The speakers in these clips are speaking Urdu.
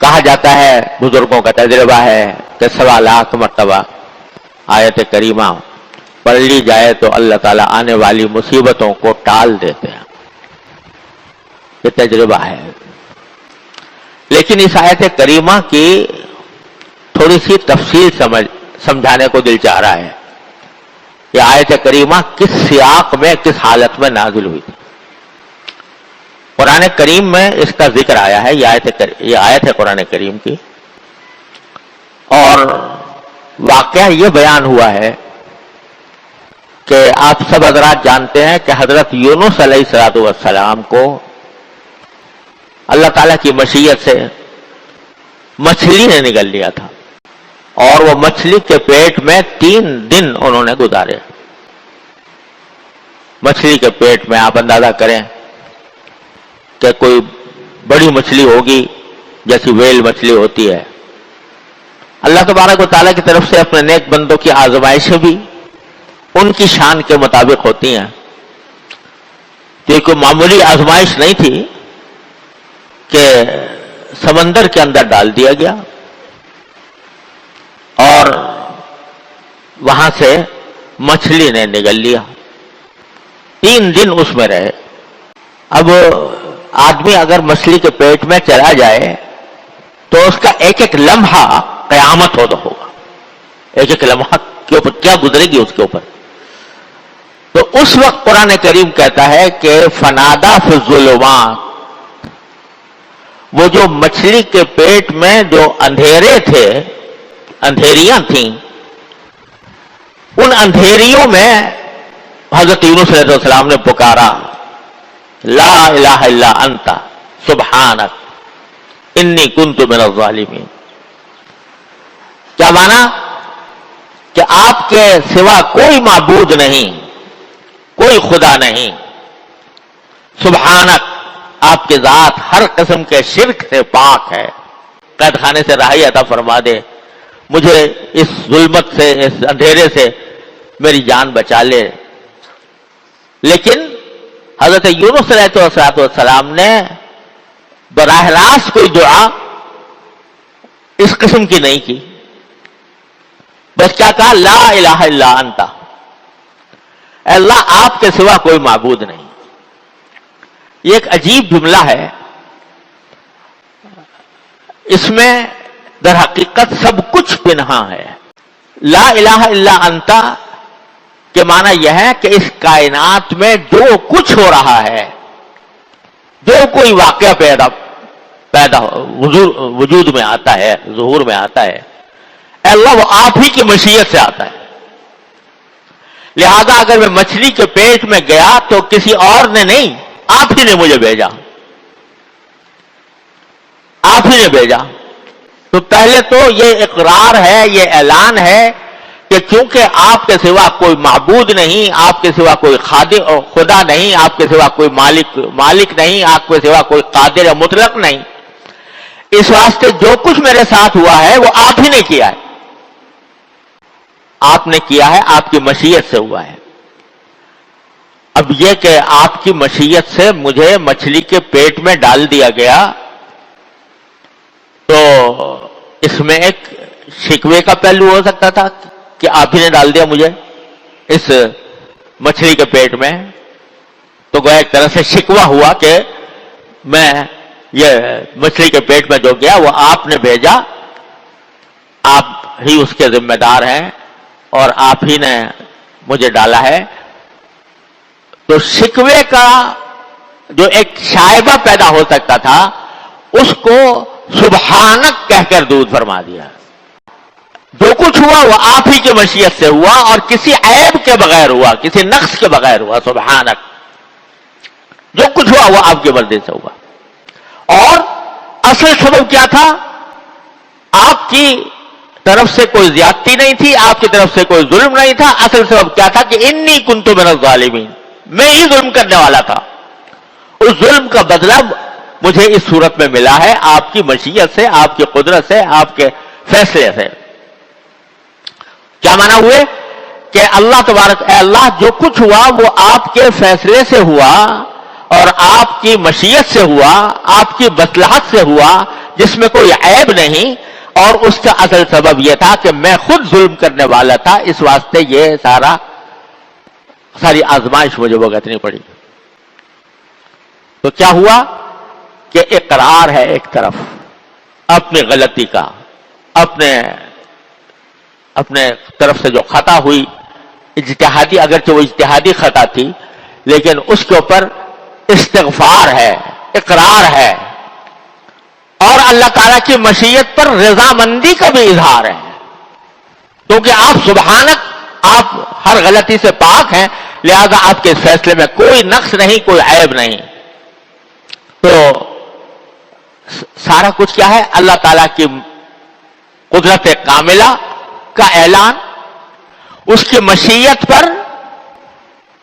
کہا جاتا ہے، بزرگوں کا تجربہ ہے کہ 1.25 لاکھ مرتبہ آیت کریمہ پڑھ لی جائے تو اللہ تعالیٰ آنے والی مصیبتوں کو ٹال دیتے ہیں. یہ تجربہ ہے. لیکن اس آیت کریمہ کی تھوڑی سی تفصیل سمجھانے کو دل چاہ رہا ہے. یہ آیت کریمہ کس سیاق میں، کس حالت میں نازل ہوئی تھی. قرآن کریم میں اس کا ذکر آیا ہے. یہ آیت ہے قرآن کریم کی، اور واقعہ یہ بیان ہوا ہے کہ آپ سب حضرات جانتے ہیں کہ حضرت یونس علیہ السلام کو اللہ تعالیٰ کی مشیت سے مچھلی نے نگل لیا تھا، اور وہ مچھلی کے پیٹ میں 3 دن انہوں نے گزارے. مچھلی کے پیٹ میں آپ اندازہ کریں کہ کوئی بڑی مچھلی ہوگی جیسی ویل مچھلی ہوتی ہے. اللہ تبارک و تعالیٰ کی طرف سے اپنے نیک بندوں کی آزمائشیں بھی ان کی شان کے مطابق ہوتی ہیں. یہ کوئی معمولی آزمائش نہیں تھی کہ سمندر کے اندر ڈال دیا گیا اور وہاں سے مچھلی نے نگل لیا. 3 دن اس میں رہے. اب آدمی اگر مچھلی کے پیٹ میں چلا جائے تو اس کا ایک ایک لمحہ قیامت ہوگا. ایک ایک لمحہ کے اوپر کیا گزرے گی اس کے اوپر. تو اس وقت قرآن کریم کہتا ہے کہ فنادا فی الظلمات، وہ جو مچھلی کے پیٹ میں جو اندھیرے تھے، اندھیریاں تھیں، ان اندھیریوں میں حضرت یونس علیہ السلام نے پکارا، لا الہ الا انت سبحانک انی کنت من الظالمین. کیا مانا؟ کہ آپ کے سوا کوئی معبود نہیں، کوئی خدا نہیں. سبحانک، آپ کی ذات ہر قسم کے شرک سے پاک ہے. قید خانے سے رہائی عطا فرما دے، مجھے اس ظلمت سے، اس اندھیرے سے میری جان بچا لے. لیکن حضرت یونس علیہ السلام نے براہ راست کوئی دعا اس قسم کی نہیں کی. بس کیا کہا؟ لا الہ الا انت، اے اللہ آپ کے سوا کوئی معبود نہیں. یہ ایک عجیب جملہ ہے. اس میں در حقیقت سب کچھ پنہاں ہے. لا الہ الا انت کے معنی یہ ہے کہ اس کائنات میں جو کچھ ہو رہا ہے، جو کوئی واقعہ پیدا وجود میں آتا ہے، ظہور میں آتا ہے، اے اللہ وہ آپ ہی کی مشیت سے آتا ہے. لہذا اگر میں مچھلی کے پیٹ میں گیا تو کسی اور نے نہیں، آپ ہی نے مجھے بھیجا، آپ ہی نے بھیجا. تو پہلے تو یہ اقرار ہے، یہ اعلان ہے کہ چونکہ آپ کے سوا کوئی معبود نہیں، آپ کے سوا کوئی خدا نہیں، آپ کے سوا کوئی مالک نہیں، آپ کے سوا کوئی قادر مطلق نہیں، اس واسطے جو کچھ میرے ساتھ ہوا ہے وہ آپ ہی نے کیا ہے. آپ نے کیا ہے، آپ کی مشیت سے ہوا ہے. اب یہ کہ آپ کی مشیت سے مجھے مچھلی کے پیٹ میں ڈال دیا گیا، تو اس میں ایک شکوے کا پہلو ہو سکتا تھا کہ آپ ہی نے ڈال دیا مجھے اس مچھلی کے پیٹ میں. تو گویا ایک طرح سے شکوہ ہوا کہ میں یہ مچھلی کے پیٹ میں جو گیا وہ آپ نے بھیجا، آپ ہی اس کے ذمہ دار ہیں اور آپ ہی نے مجھے ڈالا ہے. تو شکوے کا جو ایک شائبہ پیدا ہو سکتا تھا اس کو سبحانک کہہ کر دور فرما دیا. جو کچھ ہوا وہ آپ ہی کی مشیت سے ہوا اور کسی عیب کے بغیر ہوا، کسی نقص کے بغیر ہوا. سبحانک، جو کچھ ہوا وہ آپ کی مرضی سے ہوا. اور اصل سبب کیا تھا؟ آپ کی طرف سے کوئی زیادتی نہیں تھی، آپ کی طرف سے کوئی ظلم نہیں تھا. اصل سبب کیا تھا کہ انی کنت من الظالمین، میں ہی ظلم کرنے والا تھا. اس ظلم کا بدلہ مجھے اس صورت میں ملا ہے آپ کی مشیت سے، آپ کی قدرت سے، آپ کے فیصلے سے. کیا معنی ہوئے؟ کہ اللہ تبارک، اے اللہ جو کچھ ہوا وہ آپ کے فیصلے سے ہوا اور آپ کی مشیت سے ہوا، آپ کی مصلحت سے ہوا. جس میں کوئی عیب نہیں، اور اس کا اصل سبب یہ تھا کہ میں خود ظلم کرنے والا تھا، اس واسطے یہ ساری آزمائش مجھے بھگتنی پڑی۔ تو کیا ہوا کہ اقرار ہے ایک طرف اپنی غلطی کا، اپنے طرف سے جو خطا ہوئی اجتہادی، اگرچہ وہ اجتہادی خطا تھی، لیکن اس کے اوپر استغفار ہے، اقرار ہے، اور اللہ تعالیٰ کی مشیت پر رضامندی کا بھی اظہار ہے، کیونکہ آپ سبحانک، آپ ہر غلطی سے پاک ہیں، لہذا آپ کے فیصلے میں کوئی نقص نہیں، کوئی عیب نہیں۔ تو سارا کچھ کیا ہے؟ اللہ تعالیٰ کی قدرت کاملہ کا اعلان، اس کی مشیت پر،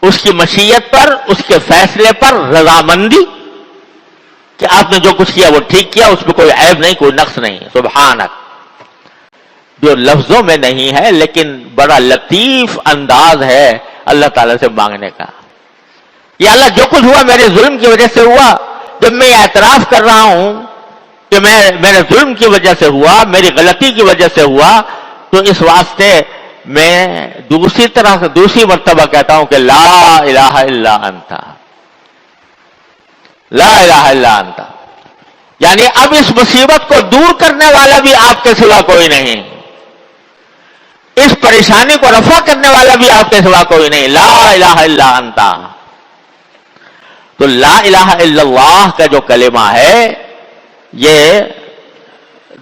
اس کے فیصلے پر رضامندی کہ آپ نے جو کچھ کیا وہ ٹھیک کیا، اس میں کوئی عیب نہیں، کوئی نقص نہیں، سبحانک، جو لفظوں میں نہیں ہے لیکن بڑا لطیف انداز ہے اللہ تعالیٰ سے مانگنے کا۔ یا اللہ جو کچھ ہوا میرے ظلم کی وجہ سے ہوا، جب میں یہ اعتراف کر رہا ہوں کہ میرے ظلم کی وجہ سے ہوا، میری غلطی کی وجہ سے ہوا، تو اس واسطے میں دوسری مرتبہ کہتا ہوں کہ لا الہ الا انت، لا الہ الا انت، یعنی اب اس مصیبت کو دور کرنے والا بھی آپ کے سوا کوئی نہیں، اس پریشانی کو رفع کرنے والا بھی آپ کے سوا کوئی نہیں، لا الہ الا انت۔ تو لا الہ الا اللہ کا جو کلمہ ہے یہ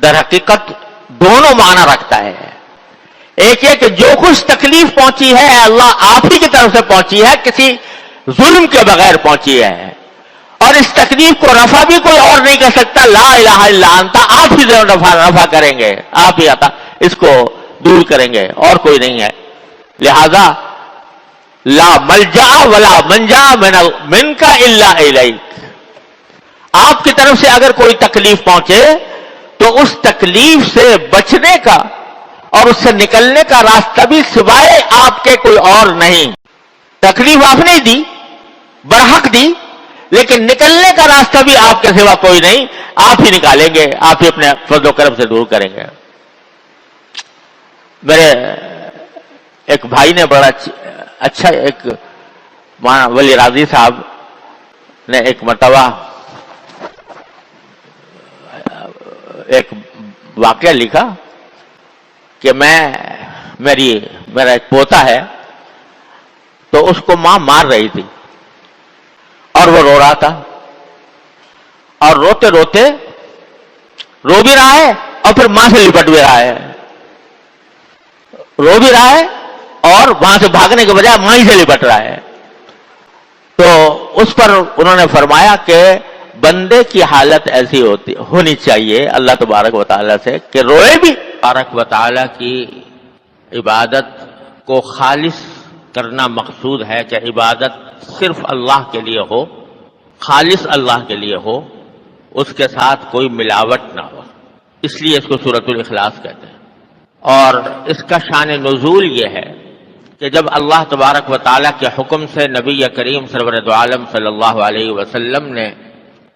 در حقیقت دونوں معنی رکھتا ہے۔ ایک یہ کہ جو کچھ تکلیف پہنچی ہے اللہ آپ ہی کی طرف سے پہنچی ہے، کسی ظلم کے بغیر پہنچی ہے، اور اس تکلیف کو رفع بھی کوئی اور نہیں کر سکتا، لا الہ الا انت، آپ ہی رفع کریں گے، آپ ہی اس کو دور کریں گے، اور کوئی نہیں ہے۔ لہذا لا ملجا ولا منجا منک الا الیک، آپ کی طرف سے اگر کوئی تکلیف پہنچے تو اس تکلیف سے بچنے کا اور اس سے نکلنے کا راستہ بھی سوائے آپ کے کوئی اور نہیں۔ تکلیف آپ نے دی، برحق دی، لیکن نکلنے کا راستہ بھی آپ کے سوا کوئی نہیں، آپ ہی نکالیں گے، آپ ہی اپنے فضل و کرم سے دور کریں گے۔ میرے ایک بھائی نے بڑا اچھا، ایک مولانا ولی راضی صاحب نے ایک مرتبہ ایک واقعہ لکھا کہ میرا ایک پوتا ہے، تو اس کو ماں مار رہی تھی اور وہ رو رہا تھا، اور روتے روتے رو بھی رہا ہے اور پھر ماں سے لپٹ بھی رہا ہے، رو بھی رہا ہے اور وہاں سے بھاگنے کے بجائے ماں ہی سے لپٹ رہا ہے۔ تو اس پر انہوں نے فرمایا کہ بندے کی حالت ایسی ہونی چاہیے اللہ تبارک و تعالیٰ سے کہ روئے بھی۔ تبارک و تعالیٰ کی عبادت کو خالص کرنا مقصود ہے کہ عبادت صرف اللہ کے لیے ہو، خالص اللہ کے لیے ہو، اس کے ساتھ کوئی ملاوٹ نہ ہو، اس لیے اس کو سورۃ الاخلاص کہتے ہیں۔ اور اس کا شان نزول یہ ہے کہ جب اللہ تبارک و تعالیٰ کے حکم سے نبی کریم سرور دو عالم صلی اللہ علیہ وسلم نے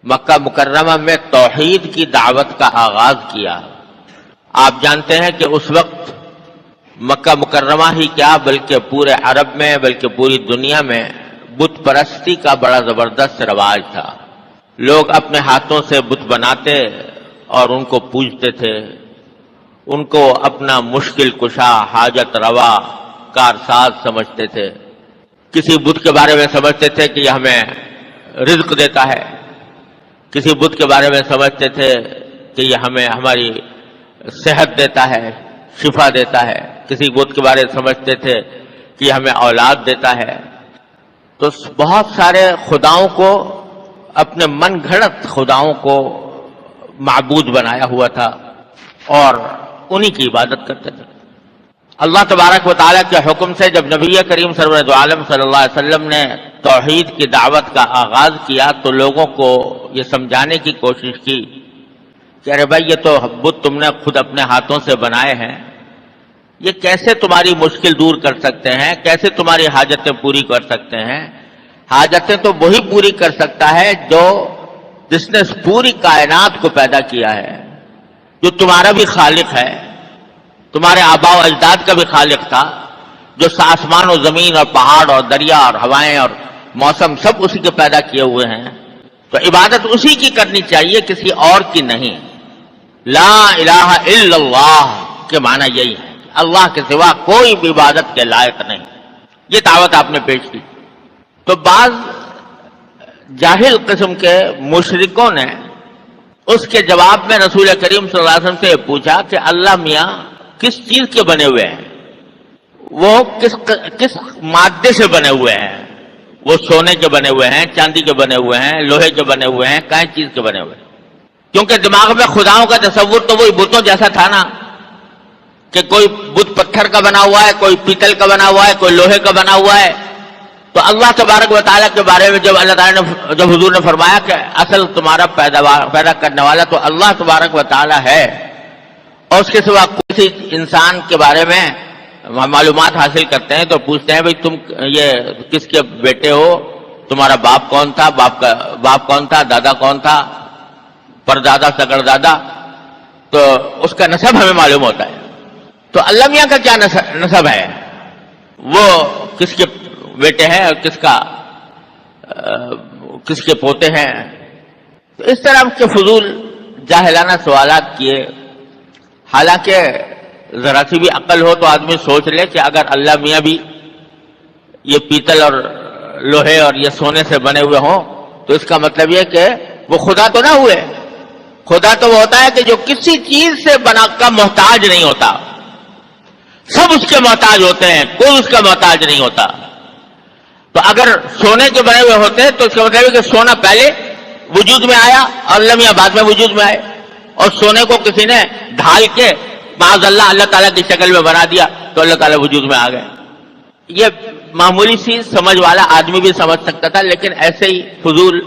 مکہ مکرمہ میں توحید کی دعوت کا آغاز کیا، آپ جانتے ہیں کہ اس وقت مکہ مکرمہ ہی کیا بلکہ پورے عرب میں، بلکہ پوری دنیا میں بت پرستی کا بڑا زبردست رواج تھا۔ لوگ اپنے ہاتھوں سے بت بناتے اور ان کو پوجتے تھے، ان کو اپنا مشکل کشا، حاجت روا، کارساز سمجھتے تھے۔ کسی بت کے بارے میں سمجھتے تھے کہ یہ ہمیں رزق دیتا ہے، کسی بت کے بارے میں سمجھتے تھے کہ یہ ہمیں ہماری صحت دیتا ہے، شفا دیتا ہے، کسی بت کے بارے میں سمجھتے تھے کہ یہ ہمیں اولاد دیتا ہے۔ تو بہت سارے خداؤں کو، اپنے من گھڑت خداؤں کو معبود بنایا ہوا تھا اور انہی کی عبادت کرتے تھے۔ اللہ تبارک و تعالیٰ کے حکم سے جب نبی کریم سرور دو عالم صلی اللہ علیہ وسلم نے توحید کی دعوت کا آغاز کیا تو لوگوں کو یہ سمجھانے کی کوشش کی کہ ارے بھائی، یہ تو بت تم نے خود اپنے ہاتھوں سے بنائے ہیں، یہ کیسے تمہاری مشکل دور کر سکتے ہیں، کیسے تمہاری حاجتیں پوری کر سکتے ہیں؟ حاجتیں تو وہی پوری کر سکتا ہے جو جس نے اس پوری کائنات کو پیدا کیا ہے، جو تمہارا بھی خالق ہے، تمہارے آباء و اجداد کا بھی خالق تھا، جو آسمان و زمین اور پہاڑ اور دریا اور ہوائیں اور موسم سب اسی کے پیدا کیے ہوئے ہیں، تو عبادت اسی کی کرنی چاہیے، کسی اور کی نہیں۔ لا الہ الا اللہ کے معنی یہی ہے، اللہ کے سوا کوئی بھی عبادت کے لائق نہیں۔ یہ دعوت آپ نے پیش کی۔ تو بعض جاہل قسم کے مشرکوں نے اس کے جواب میں رسول کریم صلی اللہ علیہ وسلم سے پوچھا کہ اللہ میاں کس چیز کے بنے ہوئے ہیں؟ وہ کس مادے سے بنے ہوئے ہیں؟ وہ سونے کے بنے ہوئے ہیں، چاندی کے بنے ہوئے ہیں، لوہے کے بنے ہوئے ہیں، کہیں چیز کے بنے ہوئے ہیں؟ کیونکہ دماغ میں خداؤں کا تصور تو وہی بتوں جیسا تھا نا، کہ کوئی بت پتھر کا بنا ہوا ہے، کوئی پیتل کا بنا ہوا ہے، کوئی لوہے کا بنا ہوا ہے۔ تو اللہ تبارک و تعالیٰ کے بارے میں جب اللہ تعالیٰ نے جب حضور نے فرمایا کہ اصل تمہارا پیدا کرنے والا تو اللہ تبارک و تعالیٰ ہے، اور اس کے سوا کسی انسان کے بارے میں معلومات حاصل کرتے ہیں تو پوچھتے ہیں بھئی تم یہ کس کے بیٹے ہو، تمہارا باپ کون تھا، باپ کون تھا، دادا کون تھا، پردادا سگردادا، تو اس کا نسب ہمیں معلوم ہوتا ہے۔ تو اللہ میاں کا کیا نسب ہے، وہ کس کے بیٹے ہیں اور کس کے پوتے ہیں؟ تو اس طرح کے فضول جاہلانہ سوالات کیے، حالانکہ ذرا سی بھی عقل ہو تو آدمی سوچ لے کہ اگر اللہ میاں بھی یہ پیتل اور لوہے اور یہ سونے سے بنے ہوئے ہوں تو اس کا مطلب یہ کہ وہ خدا تو نہ ہوئے۔ خدا تو وہ ہوتا ہے کہ جو کسی چیز سے بنا کا محتاج نہیں ہوتا، سب اس کے محتاج ہوتے ہیں، کوئی اس کا محتاج نہیں ہوتا۔ تو اگر سونے کے بنے ہوئے ہوتے تو اس کا مطلب ہے کہ سونا پہلے وجود میں آیا اور اللہ میاں بعد میں وجود میں آئے، اور سونے کو کسی نے ڈھال کے معاذ اللہ تعالیٰ کی شکل میں بنا دیا تو اللہ تعالیٰ وجود میں آ گئے۔ یہ معمولی سی سمجھ والا آدمی بھی سمجھ سکتا تھا، لیکن ایسے ہی فضول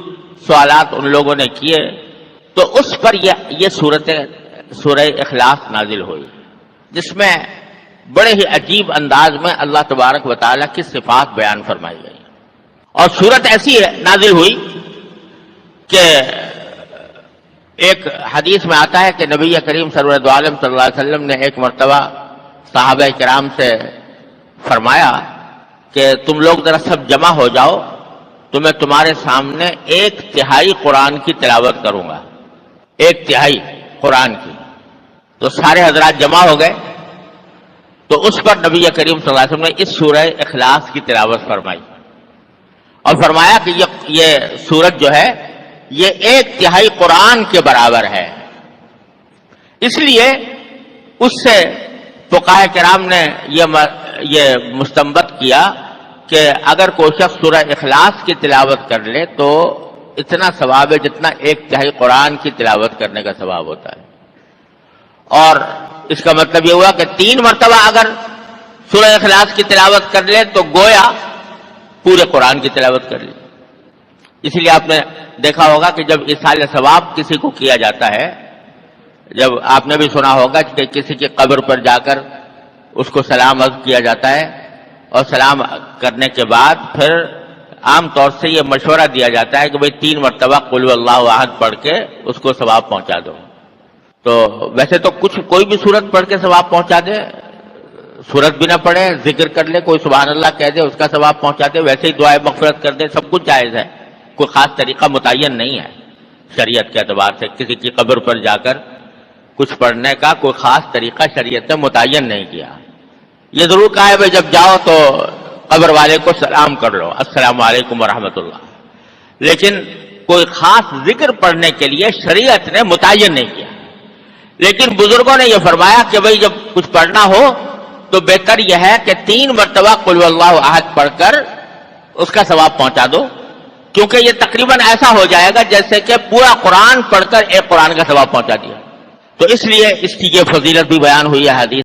سوالات ان لوگوں نے کیے تو اس پر یہ سورہ اخلاص نازل ہوئی، جس میں بڑے ہی عجیب انداز میں اللہ تبارک و تعالیٰ کی صفات بیان فرمائی گئی، اور سورت ایسی ہے نازل ہوئی کہ ایک حدیث میں آتا ہے کہ نبی کریم سرور عالم صلی اللہ علیہ وسلم نے ایک مرتبہ صحابہ کرام سے فرمایا کہ تم لوگ ذرا سب جمع ہو جاؤ تو میں تمہارے سامنے 1/3 قرآن کی تلاوت کروں گا، 1/3 قرآن کی۔ تو سارے حضرات جمع ہو گئے، تو اس پر نبی کریم صلی اللہ علیہ وسلم نے اس سورہ اخلاص کی تلاوت فرمائی اور فرمایا کہ یہ سورت جو ہے یہ 1/3 قرآن کے برابر ہے۔ اس لیے اس سے فقہاء کرام نے یہ مستنبط کیا کہ اگر کوئی شخص سورہ اخلاص کی تلاوت کر لے تو اتنا ثواب ہے جتنا 1/3 قرآن کی تلاوت کرنے کا ثواب ہوتا ہے۔ اور اس کا مطلب یہ ہوا کہ 3 مرتبہ اگر سورہ اخلاص کی تلاوت کر لے تو گویا پورے قرآن کی تلاوت کر لی۔ اس لیے آپ نے دیکھا ہوگا کہ جب ایصال ثواب کسی کو کیا جاتا ہے، جب آپ نے بھی سنا ہوگا کہ کسی کی قبر پر جا کر اس کو سلام عرض کیا جاتا ہے، اور سلام کرنے کے بعد پھر عام طور سے یہ مشورہ دیا جاتا ہے کہ بھئی 3 مرتبہ قل هو اللہ احد پڑھ کے اس کو ثواب پہنچا دو۔ تو ویسے تو کوئی بھی سورت پڑھ کے ثواب پہنچا دے، سورت بھی نہ پڑھے، ذکر کر لے، کوئی سبحان اللہ کہہ دے اس کا ثواب پہنچا دے، ویسے ہی دعائے مغفرت کر دے، سب کچھ جائز ہے، کوئی خاص طریقہ متعین نہیں ہے شریعت کے اعتبار سے۔ کسی کی قبر پر جا کر کچھ پڑھنے کا کوئی خاص طریقہ شریعت نے متعین نہیں کیا۔ یہ ضرور کہا ہے بھائی جب جاؤ تو قبر والے کو سلام کر لو، السلام علیکم ورحمۃ اللہ، لیکن کوئی خاص ذکر پڑھنے کے لیے شریعت نے متعین نہیں کیا۔ لیکن بزرگوں نے یہ فرمایا کہ بھئی جب کچھ پڑھنا ہو تو بہتر یہ ہے کہ 3 مرتبہ قل هو اللہ احد پڑھ کر اس کا ثواب پہنچا دو، کیونکہ یہ تقریباً ایسا ہو جائے گا جیسے کہ پورا قرآن پڑھ کر ایک قرآن کا ثواب پہنچا دیا۔ تو اس لیے اس کی یہ فضیلت بھی بیان ہوئی ہے حدیث